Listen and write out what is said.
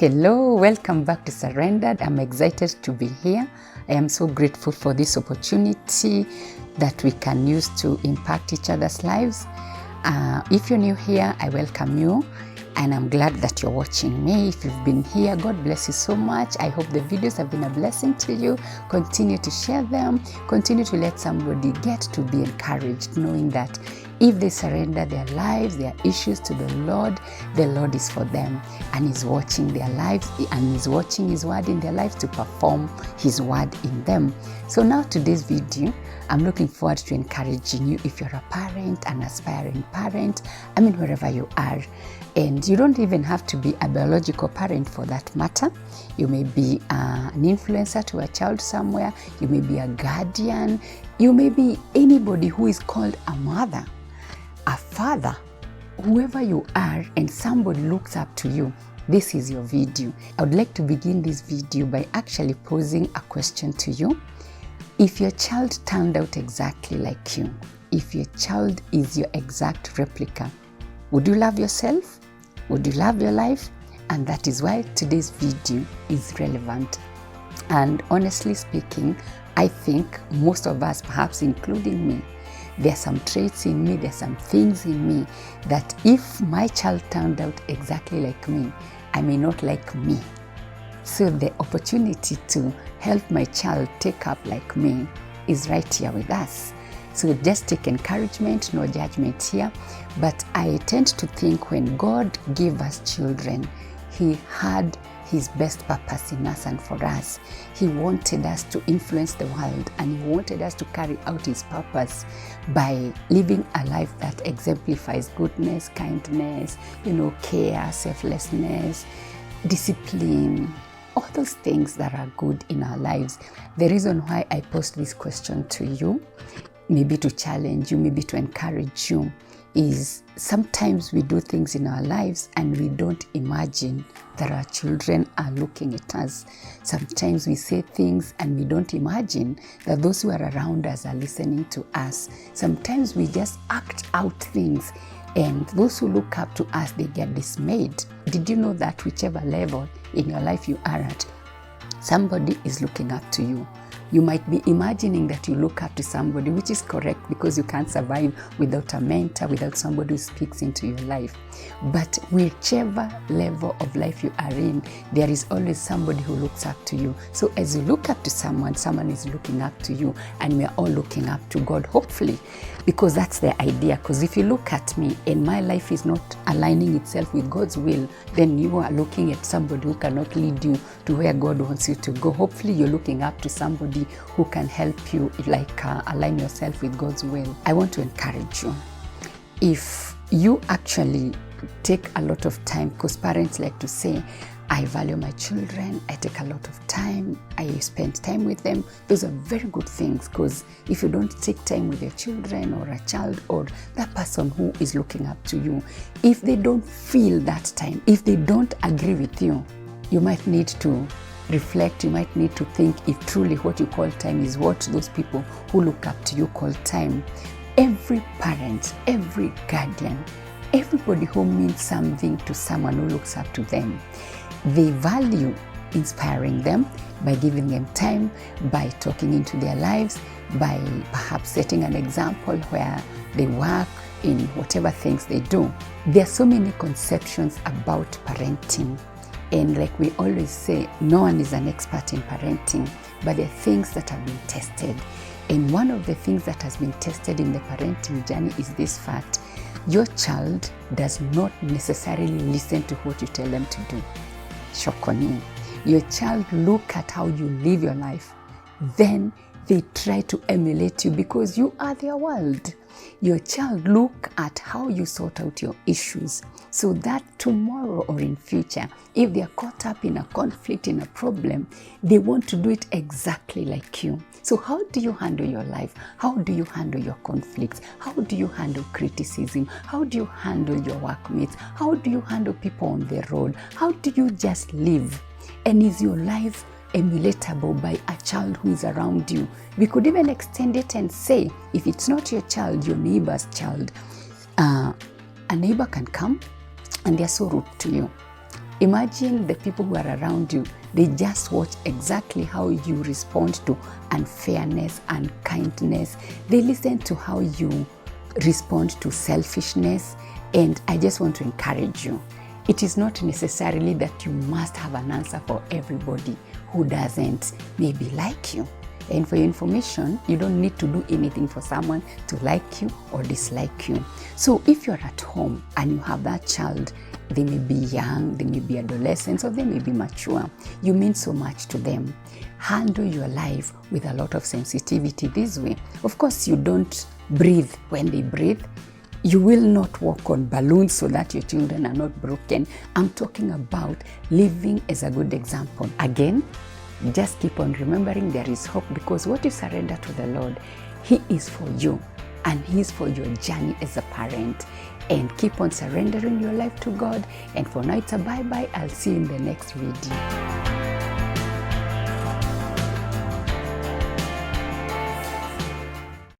Hello, welcome back to Surrendered. I'm excited to be here. I am so grateful for this opportunity that we can use to impact each other's lives. If you're new here, I welcome you and I'm glad that you're watching me. If you've been here, God bless you so much. I hope the videos have been a blessing to you. Continue to share them. Continue to let somebody get to be encouraged, knowing that if they surrender their lives, their issues to the Lord is for them and He's watching their lives and He's watching His word in their lives to perform His word in them. So now today's video, I'm looking forward to encouraging you if you're a parent, an aspiring parent, wherever you are. And you don't even have to be a biological parent for that matter. You may be an influencer to a child somewhere. You may be a guardian. You may be anybody who is called a mother, a father, whoever you are, and somebody looks up to you. This is your video. I would like to begin this video by actually posing a question to you. If your child turned out exactly like you, if your child is your exact replica, would you love yourself? Would you love your life? And that is why today's video is relevant. And honestly speaking, I think most of us, perhaps including me, there are some traits in me, there are some things in me that if my child turned out exactly like me, I may not like me. So the opportunity to help my child take up like me is right here with us. So just take encouragement, no judgment here. But I tend to think when God gave us children, He had His best purpose in us and for us. He wanted us to influence the world and He wanted us to carry out His purpose by living a life that exemplifies goodness, kindness, care, selflessness, discipline, all those things that are good in our lives. The reason why I post this question to you, maybe to challenge you, maybe to encourage you, is sometimes we do things in our lives and we don't imagine that our children are looking at us. Sometimes we say things and we don't imagine that those who are around us are listening to us. Sometimes we just act out things and those who look up to us, they get dismayed. Did you know that whichever level in your life you are at, somebody is looking up to you? You might be imagining that you look up to somebody, which is correct because you can't survive without a mentor, without somebody who speaks into your life. But whichever level of life you are in, there is always somebody who looks up to you. So as you look up to someone, someone is looking up to you, and we are all looking up to God, hopefully, because that's the idea. Because if you look at me and my life is not aligning itself with God's will, then you are looking at somebody who cannot lead you to where God wants you to go. Hopefully you're looking up to somebody who can help you align yourself with God's will. I want to encourage you. If you actually take a lot of time, because parents like to say, I value my children, I take a lot of time, I spend time with them. Those are very good things, because if you don't take time with your children or a child or that person who is looking up to you, if they don't feel that time, if they don't agree with you, you might need to reflect, you might need to think if truly what you call time is what those people who look up to you call time. Every parent, every guardian, everybody who means something to someone who looks up to them, they value inspiring them by giving them time, by talking into their lives, by perhaps setting an example where they work in whatever things they do. There are so many conceptions about parenting. And like we always say, no one is an expert in parenting, but there are things that have been tested. And one of the things that has been tested in the parenting journey is this fact: your child does not necessarily listen to what you tell them to do. Shock on you. Your child look at how you live your life, then they try to emulate you because you are their world. Your child look at how you sort out your issues, so that tomorrow or in future, if they are caught up in a conflict, in a problem, they want to do it exactly like you. So how do you handle your life? How do you handle your conflicts? How do you handle criticism? How do you handle your workmates? How do you handle people on the road? How do you just live? And is your life emulatable by a child who is around you? We could even extend it and say, if it's not your child, your neighbor's child, a neighbor can come and they're so rude to you. Imagine the people who are around you, they just watch exactly how you respond to unfairness and kindness. They listen to how you respond to selfishness. And I just want to encourage you. It is not necessarily that you must have an answer for everybody who doesn't maybe like you. And for your information, you don't need to do anything for someone to like you or dislike you. So if you're at home and you have that child, they may be young, they may be adolescents, or they may be mature. You mean so much to them. Handle your life with a lot of sensitivity this way. Of course, you don't breathe when they breathe. You will not walk on balloons so that your children are not broken. I'm talking about living as a good example. Again, just keep on remembering there is hope, because what you surrender to the Lord, He is for you and He is for your journey as a parent. And keep on surrendering your life to God. And for now, it's a bye-bye. I'll see you in the next video.